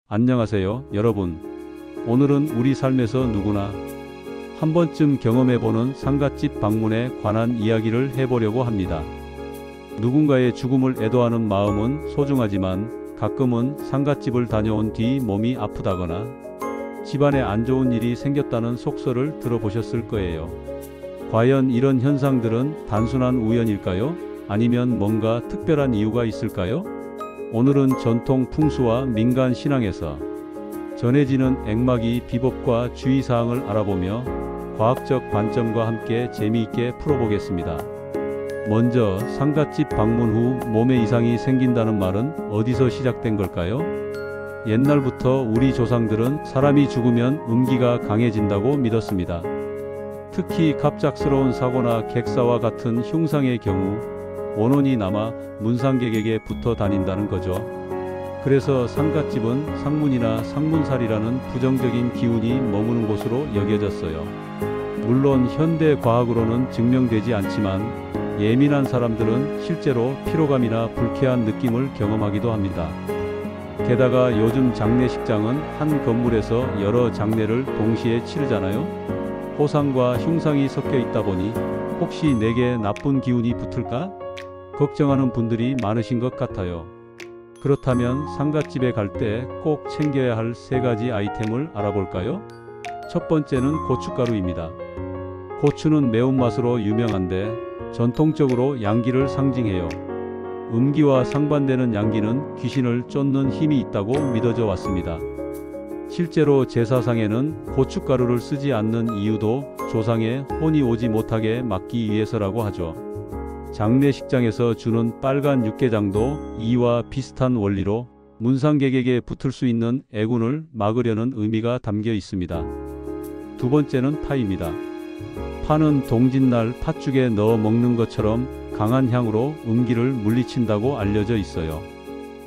안녕하세요, 여러분. 오늘은 우리 삶에서 누구나 한 번쯤 경험해보는 상갓집 방문에 관한 이야기를 해보려고 합니다. 누군가의 죽음을 애도하는 마음은 소중하지만 가끔은 상갓집을 다녀온 뒤 몸이 아프다거나 집안에 안 좋은 일이 생겼다는 속설을 들어보셨을 거예요. 과연 이런 현상들은 단순한 우연일까요? 아니면 뭔가 특별한 이유가 있을까요? 오늘은 전통 풍수와 민간 신앙에서 전해지는 액막이 비법과 주의사항을 알아보며 과학적 관점과 함께 재미있게 풀어보겠습니다. 먼저 상갓집 방문 후 몸에 이상이 생긴다는 말은 어디서 시작된 걸까요? 옛날부터 우리 조상들은 사람이 죽으면 음기가 강해진다고 믿었습니다. 특히 갑작스러운 사고나 객사와 같은 흉상의 경우 원혼이 남아 문상객에게 붙어 다닌다는 거죠. 그래서 상갓집은 상문이나 상문살이라는 부정적인 기운이 머무는 곳으로 여겨졌어요. 물론 현대 과학으로는 증명되지 않지만 예민한 사람들은 실제로 피로감이나 불쾌한 느낌을 경험하기도 합니다. 게다가 요즘 장례식장은 한 건물에서 여러 장례를 동시에 치르잖아요. 호상과 흉상이 섞여 있다 보니 혹시 내게 나쁜 기운이 붙을까? 걱정하는 분들이 많으신 것 같아요. 그렇다면 상갓집에 갈 때 꼭 챙겨야 할 3가지 아이템을 알아볼까요? 첫 번째는 고춧가루입니다. 고추는 매운맛으로 유명한데 전통적으로 양기를 상징해요. 음기와 상반되는 양기는 귀신을 쫓는 힘이 있다고 믿어져 왔습니다. 실제로 제사상에는 고춧가루를 쓰지 않는 이유도 조상의 혼이 오지 못하게 막기 위해서라고 하죠. 장례식장에서 주는 빨간 육개장도 이와 비슷한 원리로 문상객에게 붙을 수 있는 애군을 막으려는 의미가 담겨 있습니다. 두 번째는 파입니다. 파는 동짓날 팥죽에 넣어 먹는 것처럼 강한 향으로 음기를 물리친다고 알려져 있어요.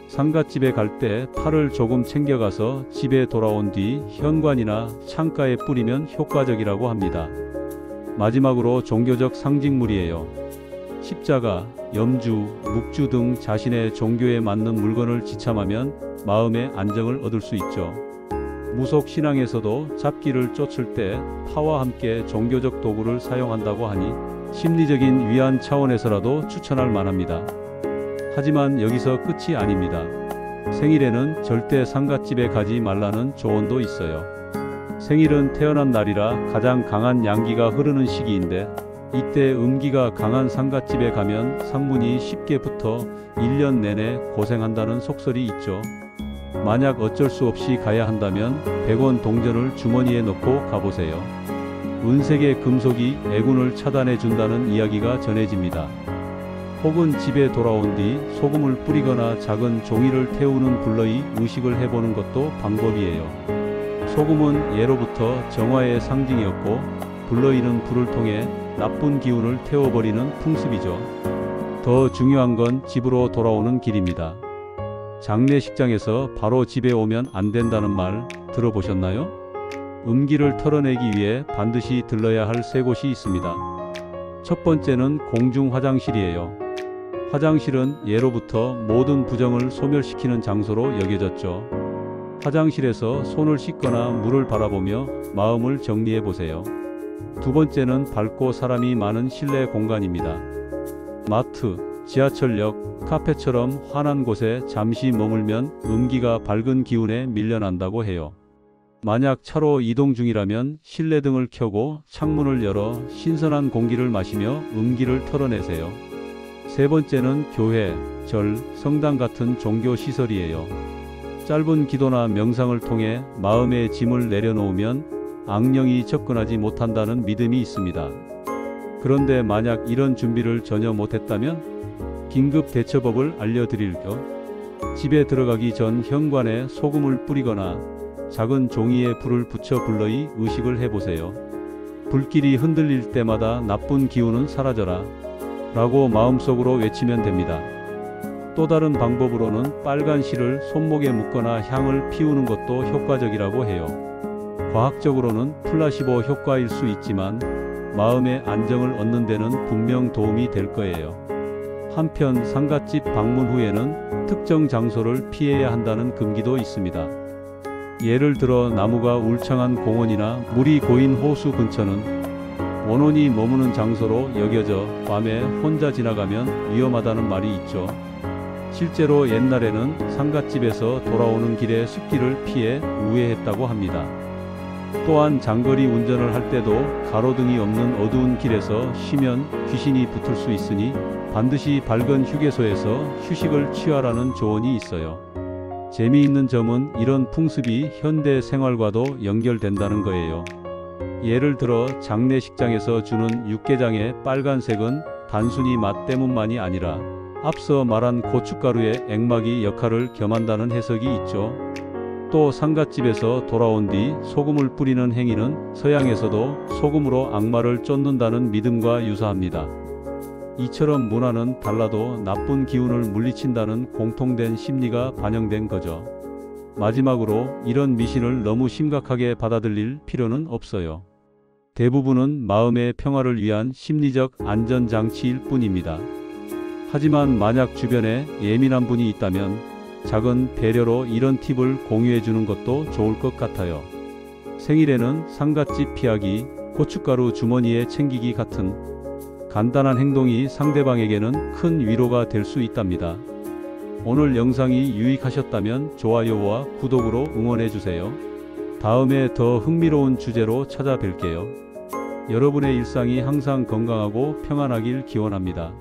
상갓집에 갈 때 파를 조금 챙겨가서 집에 돌아온 뒤 현관이나 창가에 뿌리면 효과적이라고 합니다. 마지막으로 종교적 상징물이에요. 십자가, 염주, 묵주 등 자신의 종교에 맞는 물건을 지참하면 마음의 안정을 얻을 수 있죠. 무속 신앙에서도 잡기를 쫓을 때 파와 함께 종교적 도구를 사용한다고 하니 심리적인 위안 차원에서라도 추천할 만합니다. 하지만 여기서 끝이 아닙니다. 생일에는 절대 상갓집에 가지 말라는 조언도 있어요. 생일은 태어난 날이라 가장 강한 양기가 흐르는 시기인데 이때 음기가 강한 상갓집에 가면 상문이 쉽게 붙어 1년 내내 고생한다는 속설이 있죠. 만약 어쩔 수 없이 가야 한다면 100원 동전을 주머니에 넣고 가보세요. 은색의 금속이 애군을 차단해 준다는 이야기가 전해집니다. 혹은 집에 돌아온 뒤 소금을 뿌리거나 작은 종이를 태우는 불러이 의식을 해보는 것도 방법이에요. 소금은 예로부터 정화의 상징이었고 불러이는 불을 통해 나쁜 기운을 태워버리는 풍습이죠. 더 중요한 건 집으로 돌아오는 길입니다. 장례식장에서 바로 집에 오면 안 된다는 말 들어보셨나요? 음기를 털어내기 위해 반드시 들러야 할 3곳이 있습니다. 첫 번째는 공중 화장실이에요. 화장실은 예로부터 모든 부정을 소멸시키는 장소로 여겨졌죠. 화장실에서 손을 씻거나 물을 바라보며 마음을 정리해 보세요. 두 번째는 밝고 사람이 많은 실내 공간입니다. 마트, 지하철역, 카페처럼 환한 곳에 잠시 머물면 음기가 밝은 기운에 밀려난다고 해요. 만약 차로 이동 중이라면 실내등을 켜고 창문을 열어 신선한 공기를 마시며 음기를 털어내세요. 세 번째는 교회, 절, 성당 같은 종교 시설이에요. 짧은 기도나 명상을 통해 마음의 짐을 내려놓으면 악령이 접근하지 못한다는 믿음이 있습니다. 그런데 만약 이런 준비를 전혀 못했다면 긴급 대처법을 알려드릴게요. 집에 들어가기 전 현관에 소금을 뿌리거나 작은 종이에 불을 붙여 불러이 의식을 해보세요. 불길이 흔들릴 때마다 나쁜 기운은 사라져라 라고 마음속으로 외치면 됩니다. 또 다른 방법으로는 빨간 실을 손목에 묶거나 향을 피우는 것도 효과적이라고 해요. 과학적으로는 플라시보 효과일 수 있지만 마음의 안정을 얻는 데는 분명 도움이 될 거예요. 한편 상갓집 방문 후에는 특정 장소를 피해야 한다는 금기도 있습니다. 예를 들어 나무가 울창한 공원이나 물이 고인 호수 근처는 원혼이 머무는 장소로 여겨져 밤에 혼자 지나가면 위험하다는 말이 있죠. 실제로 옛날에는 상갓집에서 돌아오는 길에 숲길을 피해 우회했다고 합니다. 또한 장거리 운전을 할 때도 가로등이 없는 어두운 길에서 쉬면 귀신이 붙을 수 있으니 반드시 밝은 휴게소에서 휴식을 취하라는 조언이 있어요. 재미있는 점은 이런 풍습이 현대 생활과도 연결된다는 거예요. 예를 들어 장례식장에서 주는 육개장의 빨간색은 단순히 맛 때문만이 아니라 앞서 말한 고춧가루의 액막이 역할을 겸한다는 해석이 있죠. 또 상갓집에서 돌아온 뒤 소금을 뿌리는 행위는 서양에서도 소금으로 악마를 쫓는다는 믿음과 유사합니다. 이처럼 문화는 달라도 나쁜 기운을 물리친다는 공통된 심리가 반영된 거죠. 마지막으로 이런 미신을 너무 심각하게 받아들일 필요는 없어요. 대부분은 마음의 평화를 위한 심리적 안전장치일 뿐입니다. 하지만 만약 주변에 예민한 분이 있다면 작은 배려로 이런 팁을 공유해 주는 것도 좋을 것 같아요. 생일에는 상갓집 피하기, 고춧가루 주머니에 챙기기 같은 간단한 행동이 상대방에게는 큰 위로가 될 수 있답니다. 오늘 영상이 유익하셨다면 좋아요와 구독으로 응원해 주세요. 다음에 더 흥미로운 주제로 찾아뵐게요. 여러분의 일상이 항상 건강하고 평안하길 기원합니다.